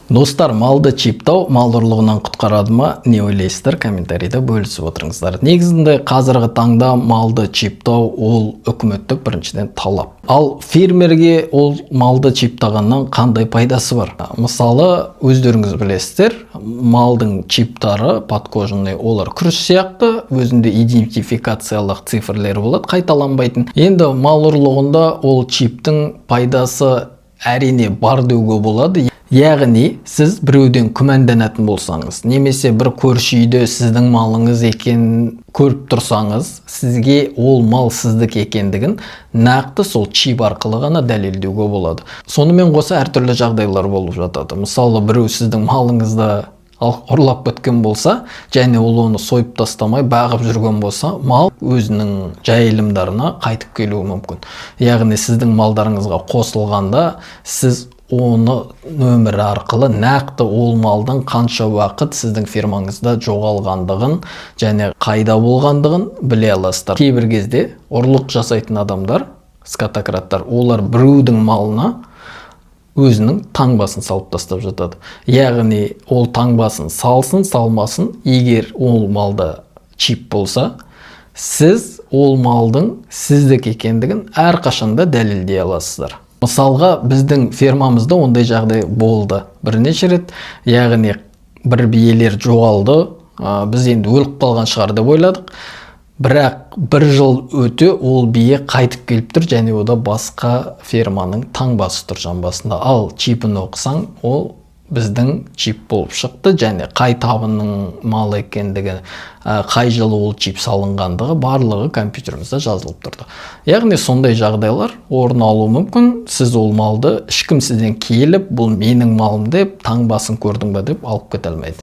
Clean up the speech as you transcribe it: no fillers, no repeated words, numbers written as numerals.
Достар, малды чиптау мал ұрлығынан құтқарады ма? Не ойлайсыздар? Комментарийде бөлісіп отырыңыздар. Негізінде қазіргі таңда малды чиптау ол үкіметтік біріншіден талап. Ал фермерге ол малды чиптағаннан қандай пайдасы бар? Мысалы, өздеріңіз білесіздер, малдың чиптары подкожный, олар күріш сияқты, өзінде идентификациялық цифрлері болады, қайталанбайтын. Енді мал ұрлығында ол чиптің пайдасы әрине бар деуге болады. Яғни, сіз біреуден күмәнданатын болсаңыз, немесе бір көрші үйде сіздің малыңыз екенін көріп тұрсаңыз, сізге ол мал сіздік екендігін нақты сол чип арқылы ғана дәлелдеуге болады. Сонымен қоса әртүрлі жағдайлар болып жатады. Мысалы, біреу сіздің малыңызды ұрлап кеткен болса, және ол оны сойып тастамай бағып жүрген болса, мал өзінің жайылымдарына қайтып келуі мүмкін. Яғни, сіздің малдарыңызға қосылғанда, сіз оны нөмірі арқылы нақты ол малдың қанша уақыт сіздің фермаңызда жоғалғандығын және қайда болғандығын біле аласыздар. Кейбір кезде ұрлық жасайтын адамдар, скотократтар, олар біреудің малына өзінің таңбасын салып тастап жатады. Яғни, ол таңбасын салсын, салмасын, егер ол малда чип болса, сіз ол малдың сіздік екендігін әрқашанда дәлелдей аласыздар. Мысалға, біздің фермамызда ондай жағдай болды бірнеше рет. Яғни, бір биелер жоғалды, біз енді өліп қалған шығар деп ойладық. Бірақ бір жыл өте ол бие қайтып келіп тұр, және ода басқа ферманың таңбасы тұр жамбасында. Ал чипін оқысаң, ол біздің чип болып шықты, және қай табының малы екендігі, қай жылы ол чип салынғандығы барлығы компьютерімізде жазылып тұрды. Яғни, сондай жағдайлар орын алуы мүмкін. Сіз ол малды ешкім сізден келіп, бұл менің малым деп, таңбасын көрдің бе деп алып кете алмайды.